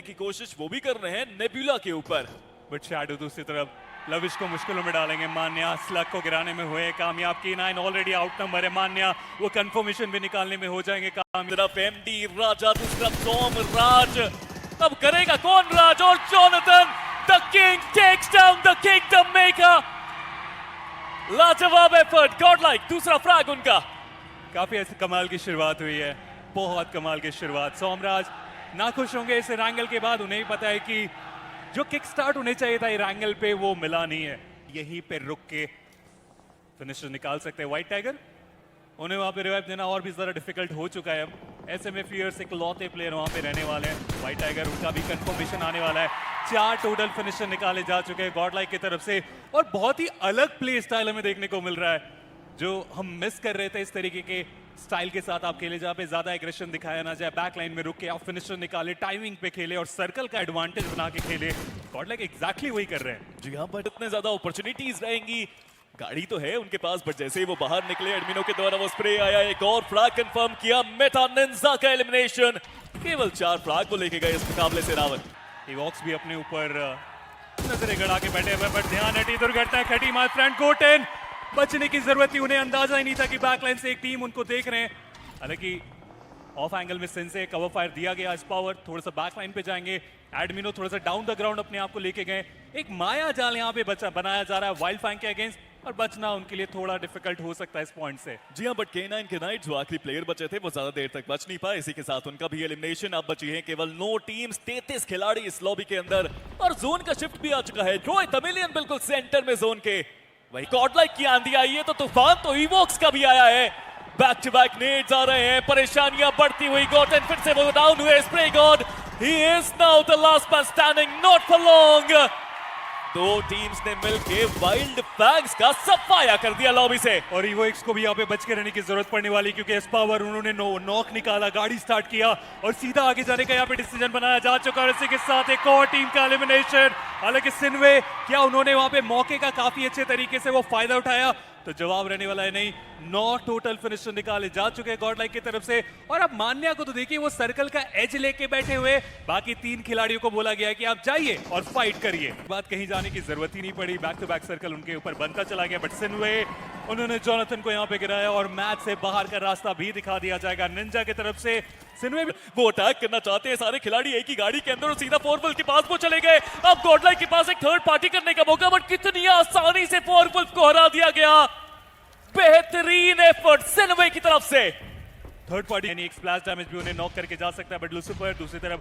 की कोशिश वो भी कर रहे हैं नेबुला के ऊपर, बट शैडो दूसरी तरफ लविश को मुश्किलों में डालेंगे। मान्या स्लग को गिराने में हुए कामयाब। K9 ऑलरेडी आउट नंबर है। मान्या वो कंफर्मेशन भी निकालने में हो जाएंगे कामयाब। तरफ एमडी राजा, दूसरी तरफ सोम राज। अब करेगा कौन राज? और Jonathan the king takes down the kingdom maker. लाजवाब एफर्ट, गॉडलाइक दूसरा फ्रैग उनका। काफी ऐसे कमाल की शुरुआत हुई है, बहुत कमाल की शुरुआत। सोमराज नाखुश होंगे इस रैंगल के बाद। उन्हें ही पता है कि जो किक स्टार्ट होने चाहिए था रैंगल पे वो मिला नहीं है। यहीं पे रुक के फिनिशर निकाल सकते हैं व्हाइट टाइगर। उन्हें वहां पे रिवाइव देना और भी ज्यादा डिफिकल्ट हो चुका है। अब ऐसे में फियर्स एक लौते प्लेयर वहां पे रहने वाले हैं। व्हाइट टाइगर उनका भी कंफर्मेशन आने वाला है। 4 टोटल फिनिशर निकाले जा चुके हैं गॉडलाइक की तरफ से, और बहुत ही अलग प्ले स्टाइल हमें देखने को मिल रहा है जो हम मिस कर रहे थे। इस तरीके के स्टाइल के साथ आप खेले जहाँ पे ज्यादा एग्रेशन दिखाया ना जाए, बैक लाइन में रुक के आप फिनिशर निकाले, टाइमिंग पे खेले और सर्कल का एडवांटेज बना के खेले। गॉडलाइक एग्जैक्टली वही कर रहे हैं। जी हाँ, बट इतने ज्यादा अपॉर्चुनिटीज रहेंगी। गाड़ी तो है उनके पास, बट जैसे ही वो बाहर निकले एडमिनो के द्वारा वो स्प्रे आया। एक और फ्रैग कंफर्म किया, मेटा निंजा का एलिमिनेशन। केवल 4 फ्रैग को लेके गए इस मुकाबले से रावत। इवॉक्स भी अपने ऊपर नजरें गड़ा के बैठे हुए, बट ध्यान हटी दुर्घटना घटी। माय फ्रेंड गोटेन बचने की जरूरत थी। उन्हें अंदाजा ही नहीं था कि बैकलाइन से एक टीम उनको देख रहे हैं। हालांकि ऑफ एंगल में सेंसे कवर फायर दिया गया। स्पावर थोड़ा सा बैकलाइन पे जाएंगे। एडमिनो थोड़ा सा डाउन द ग्राउंड अपने आप को लेके गए। एक माया जाल यहाँ पे बनाया जा रहा है वाइल्ड फैंग के अगेंस्ट, और बचना उनके लिए थोड़ा डिफिकल्ट हो सकता है इस पॉइंट से। जी हाँ, बट K9 के नाइट जो आखिरी प्लेयर बचे थे वो ज्यादा देर तक बच नहीं पाए। इसी के साथ उनका भी एलिमिनेशन। अब बची है केवल 9 टीम्स, 33 खिलाड़ी इस लॉबी के अंदर, और जोन का शिफ्ट भी आ चुका है। ट्रोय तमिलियन बिल्कुल सेंटर में जोन के। वही गॉडलाइक की आंधी आई है तो तूफान तो इवोक्स का भी आया है। बैक टू बैक नेड्स आ रहे हैं, परेशानियां बढ़ती हुई। गॉटन फिर से वो डाउन हुए। Spray God, he is now the last man standing, not for long. 2 teams ने मिलके वाइल्ड फैंग्स का सफाया कर दिया लॉबी से। और इवोक्स को भी यहाँ पे बच के रहने की जरूरत पड़ने वाली, क्योंकि स्पावर उन्होंने नॉक निकाला, गाड़ी स्टार्ट किया और सीधा आगे जाने का यहाँ पे डिसीजन बनाया जा चुका है। इसी के साथ एक और टीम का एलिमिनेशन। हालांकि सिनवे, क्या उन्होंने वहां पे मौके का काफी अच्छे तरीके से वो फायदा उठाया? तो जवाब रहने वाला है नहीं। 9 टोटल फिनिशर निकाले जा चुके हैं गॉडलाइक की तरफ से। और अब मान्या को तो देखिए वो सर्कल का एज लेके बैठे हुए। बाकी 3 खिलाड़ियों को बोला गया है कि आप जाइए और फाइट करिए। बात कहीं जाने की जरूरत ही नहीं पड़ी। बैक टू बैक सर्कल उनके ऊपर बनता चला गया। बट सिनवे, उन्होंने जोनाथन को यहाँ पे गिराया और मैच से बाहर का रास्ता भी दिखा दिया जाएगा निंजा की तरफ से। सिनवे वो अटैक करना चाहते हैं सारे खिलाड़ी एक ही गाड़ी के अंदर, और सीधा फोरवुल्फ के पास वो चले गए। अब गॉडलाइक के पास एक थर्ड पार्टी करने का मौका, बट कितनी आसानी से फोरवुल्फ को हरा दिया गया। बेहतरीन एफर्ट सिनवे की तरफ से। थर्ड पार्टी यानी एक स्प्लैश डैमेज भी उन्हें नॉक करके जा सकता है। बट लूसिफर दूसरी तरफ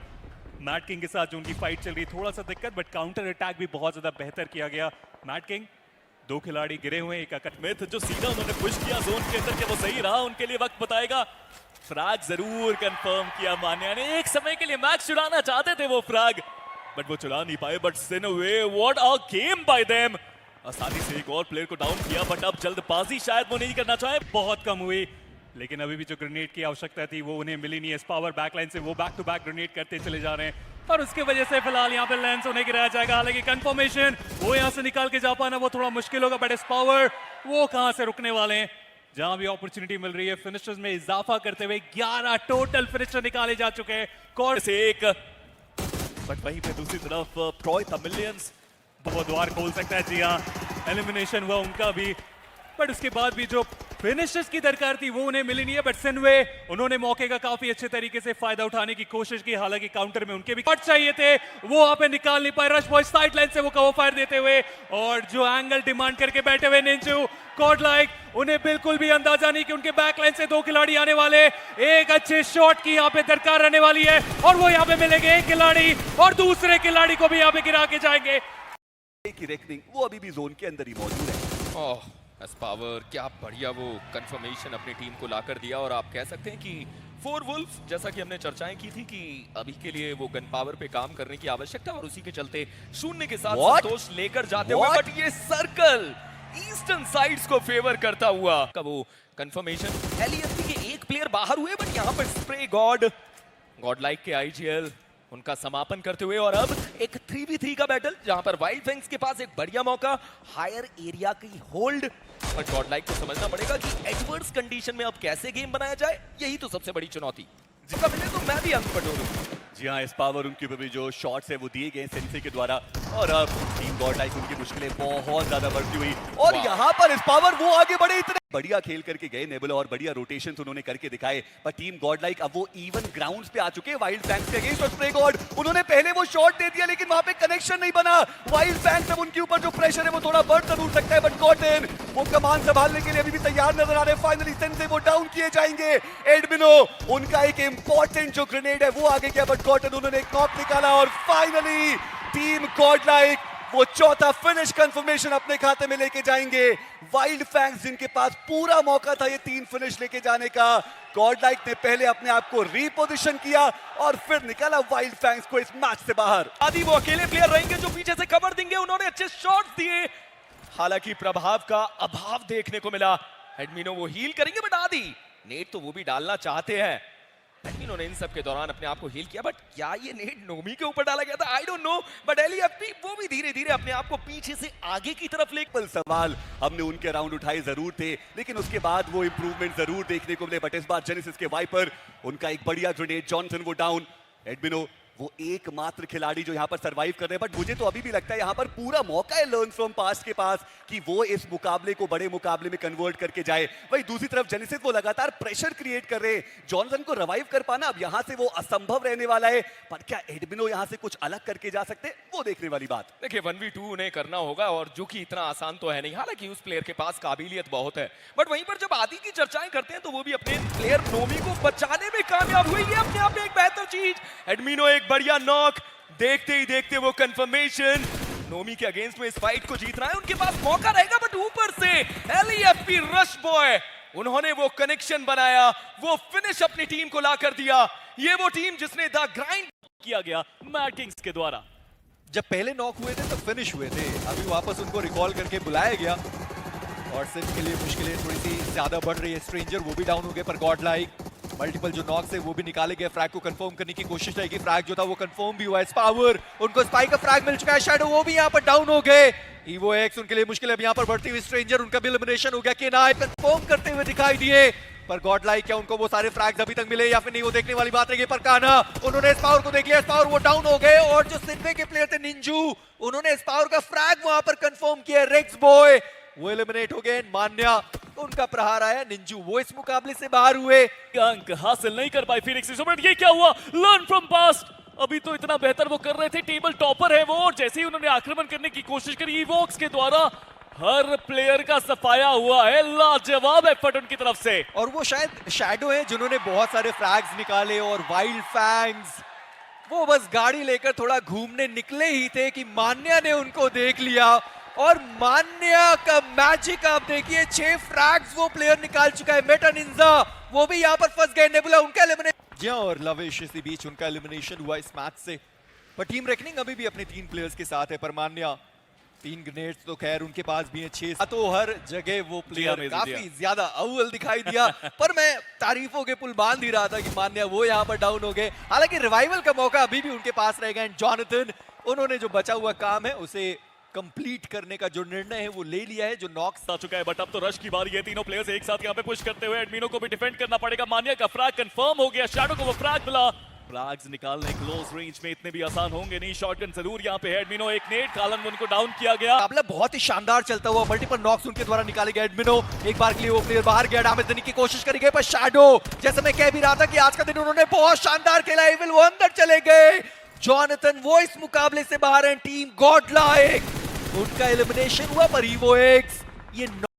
मैट किंग के साथ जो उनकी फाइट चल रही, थोड़ा सा दिक्कत, बट काउंटर अटैक भी बहुत ज्यादा बेहतर किया गया। मैट किंग 2 खिलाड़ी गिरे हुए, एक अकटमेथ जो सीधा उन्होंने पुश किया जोन के अंदर, क्या वो सही रहा? उनके लिए वक्त बताएगा। फ्रैग जरूर कंफर्म किया मान्या ने। एक समय के लिए मैच चुराना चाहते थे वो फ्रैग, बट वो चुरा नहीं पाए। बट सिनवे, what a game by them. आसानी से एक और प्लेयर को डाउन किया, बट अब जल्दबाजी शायद वो नहीं करना चाहे। बहुत कम हुई, लेकिन अभी भी जो ग्रेनेड की आवश्यकता थी वो उन्हें मिली नहीं है। पावर बैकलाइन से वो बैक टू बैक ग्रेनेड करते चले जा रहे हैं, और उसकी वजह से फिलहाल यहाँ पे लेंस उन्हें गिराया जाएगा। हालांकि कंफर्मेशन वो यहाँ से निकाल के जा पाना वो थोड़ा मुश्किल होगा। बट पावर वो कहाँ से रुकने वाले हैं? जहां भी अपॉर्चुनिटी मिल रही है फिनिशर्स में इजाफा करते हुए 11 टोटल फिनिशर निकाले जा चुके हैं। कौन से एक, बट वहीं पे दूसरी तरफ ट्रॉय तमिलियंस वो द्वार खोल सकता है। जी हाँ, एलिमिनेशन हुआ उनका भी, बट उसके बाद भी जो फिनिशर्स की दरकार थी वो उन्हें मिली नहीं है। बट सिनवे, उन्होंने मौके का काफी अच्छे तरीके से फायदा उठाने की कोशिश की। हालांकि काउंटर में उनके भी कट चाहिए थे, वो वहां पे निकाल नहीं पाए। रश बॉय साइड लाइन से वो कवर फायर देते हुए, और जो एंगल डिमांड करके बैठे हुए निंजू गॉडलाइक, उन्हें बिल्कुल भी अंदाजा नहीं कि उनके बैक लाइन से 2 खिलाड़ी आने वाले। एक अच्छे शॉट की यहाँ पे दरकार रहने वाली है, और वो यहाँ पे मिलेंगे एक खिलाड़ी, और दूसरे खिलाड़ी को भी यहाँ पे गिरा के जाएंगे। की रेकनिंग वो अभी भी जोन के अंदर ही मौजूद है। ओह, पावर क्या बढ़िया वो कंफर्मेशन अपनी टीम को लाकर दिया। और आप कह सकते हैं कि फोरवुल्फ, जैसा कि हमने चर्चाएं की थी कि अभी के लिए वो गन पावर पे काम करने की आवश्यकता, और उसी के चलते शून्य के साथ संतोष लेकर जाते हुए, बट ये सर्कल ईस्टर्न साइड्स को फेवर करता हुआ का वो कंफर्मेशन। LESP के एक प्लेयर बाहर हुए, बट यहाँ पर स्प्रे गॉडलाइक के IGL उनका समापन करते हुए, और अब एक 3v3 का बैटल जहां पर वाइल्ड फैंग्स के पास एक बढ़िया मौका, हायर एरिया की होल्ड। बट गॉडलाइक को समझना पड़ेगा कि एडवर्स कंडीशन में अब कैसे गेम बनाया जाए, यही तो सबसे बड़ी चुनौती। जिसका मिले तो मैं भी अंक पर जोड़ूं। जी हाँ, इस पावर उनके ऊपर भी जो शॉट्स है वो दिए गए सेंसे के द्वारा, और अब टीम गॉड लाइक उनकी मुश्किलें बहुत ज्यादा बढ़ती हुई, और यहाँ पर इस पावर वो आगे बढ़े, इतने बढ़िया खेल करके गए नेबुला और बढ़िया रोटेशंस उन्होंने करके दिखाए, पर टीम गॉड लाइक अब वो इवन ग्राउंड्स पे आ चुके हैं वाइल्ड फैंग्स के अगेंस्ट। और स्प्रे गॉड उन्होंने पहले वो शॉट दे दिया लेकिन वहां पे कनेक्शन नहीं बना। वाइल्ड फैंग्स अब उनके ऊपर जो प्रेशर है वो थोड़ा बढ़ जरूर सकता है, बट गॉटन वो कमान संभालने के लिए अभी भी तैयार नजर आ रहे हैं। फाइनली सेंसे वो डाउन किए जाएंगे। एडमिनो उनका एक इंपॉर्टेंट जो ग्रेनेड है वो आगे गया, बट गॉटन उन्होंने एक नॉक निकाला, और फाइनली टीम गॉड लाइक वो चौथा फिनिश कंफर्मेशन अपने खाते में लेके जाएंगे। वाइल्ड फैंग्स जिनके पास पूरा मौका था ये 3 फिनिश लेके जाने का, गॉड लाइक ने पहले अपने आप को रीपोजिशन किया और फिर निकाला वाइल्ड फैंग्स को इस मैच से बाहर। आदि वो अकेले प्लेयर रहेंगे जो पीछे से कवर देंगे। उन्होंने अच्छे शॉट्स दिए, हालांकि प्रभाव का अभाव देखने को मिला। एडमिनो वो हील करेंगे, बट आदि नेट तो वो भी डालना चाहते हैं। एडमिनो ने इन सब के दौरान अपने आप को हील किया, बट क्या ये नेट नोमी के ऊपर डाला गया था? आई डोंट नो, बट एलईएफपी वो भी धीरे धीरे अपने आप को पीछे से आगे की तरफ ले। सवाल हमने उनके राउंड उठाए जरूर थे, लेकिन उसके बाद वो इंप्रूवमेंट जरूर देखने को मिले, बट इस बार जेनेसिस के वाइपर उनका एक बढ़िया ग्रेनेड, जॉनसन वो डाउन। एडमिनो वो एकमात्र खिलाड़ी जो यहाँ पर सरवाइव कर रहे हैं, बट मुझे तो अभी भी लगता है यहाँ पर पूरा मौका है लर्न फ्रॉम पास्ट के पास कि वो इस मुकाबले को बड़े मुकाबले में कन्वर्ट करके जाए। वही दूसरी तरफ जेनेसिस वो लगातार प्रेशर क्रिएट कर रहे हैं, जॉनसन को रिवाइव कर पाना अब यहाँ से वो असंभव रहने वाला है, पर क्या एडमिनो यहाँ से कुछ अलग करके जा सकते हैं, वो देखने वाली बात। देखिए 1v2 उन्हें करना होगा, और जो कि इतना आसान तो है नहीं, हालांकि उस प्लेयर के पास काबिलियत बहुत है। बट वहीं पर जब आदि की चर्चाएं करते हैं तो वो भी अपने प्लेयर नोमी को बचाने में कामयाब हुई, ये अपने आप में एक बेहतर चीज। एडमिनो एक बढ़िया नॉक, देखते ही देखते वो कंफर्मेशन, नोमी के अगेंस्ट में इस फाइट को जीतना है, उनके पास मौका रहेगा, बट ऊपर से एलईएफपी रश बॉय उन्होंने वो कनेक्शन बनाया, वो फिनिश अपनी टीम को ला कर दिया। ये वो टीम जिसने द ग्राइंड किया गया मैड किंग्स के द्वारा। जब पहले नॉक हुए थे तो फिनिश हुए थे, अभी वापस उनको रिकॉल करके बुलाया गया, और सिर्फ के लिए मुश्किलें थोड़ी सी ज्यादा बढ़ रही है। स्ट्रेंजर वो भी डाउन हो गए, पर गॉड लाइक मल्टीपल जो नॉक्स है वो भी निकाले गए। फ्रैग को कंफर्म करने की कोशिश रहेगी, फ्रैग जो था वो कंफर्म भी हुआ है। स्पावर उनको स्पाइक का फ्रैग मिल चुका है, शैडो वो भी यहाँ पर डाउन हो गए। ईवो एक्स उनके लिए मुश्किल है यहाँ पर बढ़ती हुई। स्ट्रेंजर उनका भी एलिमिनेशन हो गया, केनाई कंफर्म करते हुए दिखाई दिए, पर गॉड लाइक क्या उनको वो सारे फ्रैग्स अभी तक मिले या फिर नहीं, वो देखने वाली बात रहेगी। पर कान्हा उन्होंने स्पावर को देख लिया, स्पावर वो डाउन हो गए, और जो सिन्वे के प्लेयर थे निंजू उन्होंने स्पावर का फ्रैग वहां पर कंफर्म किया। रेक्स बॉय वो एलिमिनेट हो गए। मान्या उनका प्रहार आया, निंजू वो इस मुकाबले से बाहर हुए। अंक हासिल नहीं कर पाई फिनिक्स इंस्ट्रूमेंट। ये क्या हुआ? लर्न फ्रॉम पास्ट, अभी तो इतना बेहतर वो कर रहे थे, टेबल टॉपर है वो, और जैसे ही उन्होंने आक्रमण करने की कोशिश करी इवोक्स के द्वारा हर प्लेयर का सफाया हुआ है। लाजवाब एफर्ट उनकी तरफ से, और वो शायद शैडो है जिन्होंने बहुत सारे फ्रैग्स निकाले, और वाइल्ड फैंग्स वो बस गाड़ी लेकर थोड़ा घूमने निकले ही थे कि मान्या ने उनको देख लिया, और मान्या का मैजिक आप देखिए, 6 फ्रैग्स वो प्लेयर निकाल चुका है। मेटा निंजा वो भी यहाँ पर फंस गए, नेबुला उनका एलिमिनेशन, जी और लविश इसी बीच उनका एलिमिनेशन हुआ इस मैच से। पर टीम रेकनिंग अभी भी अपने 3 प्लेयर्स के साथ है, पर मान्या 3 ग्रेनेड्स तो खैर उनके पास भी है, 6 तो हर जगह वो प्लेयर काफी ज्यादा अव्वल दिखाई दिया। पर मैं तारीफों के पुल बांध ही रहा था कि मान्या वो यहाँ पर डाउन हो गए, हालांकि रिवाइवल का मौका अभी भी उनके पास रहेगा। एंड जॉनथन उन्होंने जो बचा हुआ काम है उसे कंप्लीट करने का जो निर्णय है वो ले लिया है, जो नॉक्स आ चुका है। बट अब तो रश की बारी है, तीनों प्लेयर्स एक साथ यहाँ पे पुश करते हुए एडमिनो को भी डिफेंड करना पड़ेगा। मान्या का फ्रैग कंफर्म हो गया, शैडो को वो फ्रैग मिला। फ्रैग्स निकालने क्लोज रेंज में इतने भी आसान होंगे नहीं, शॉटगन जरूर यहाँ पे है। एडमिनो एक नेट, कालन उनको डाउन किया गया। मुकाबला बहुत ही शानदार चलता हुआ, मल्टीपल नॉक्स उनके द्वारा निकाले गए। एडमिनो एक बार के लिए वो प्लेयर बाहर गया, डैमेज देने की कोशिश करी गई, पर शैडो जैसे मैं कह भी रहा था कि आज का दिन उन्होंने बहुत शानदार खेला, एविल वो अंदर चले गए। जॉनथन वो इस मुकाबले से बाहर है। टीम गॉड लाइक उनका एलिमिनेशन हुआ, पर ईवो एक्स ये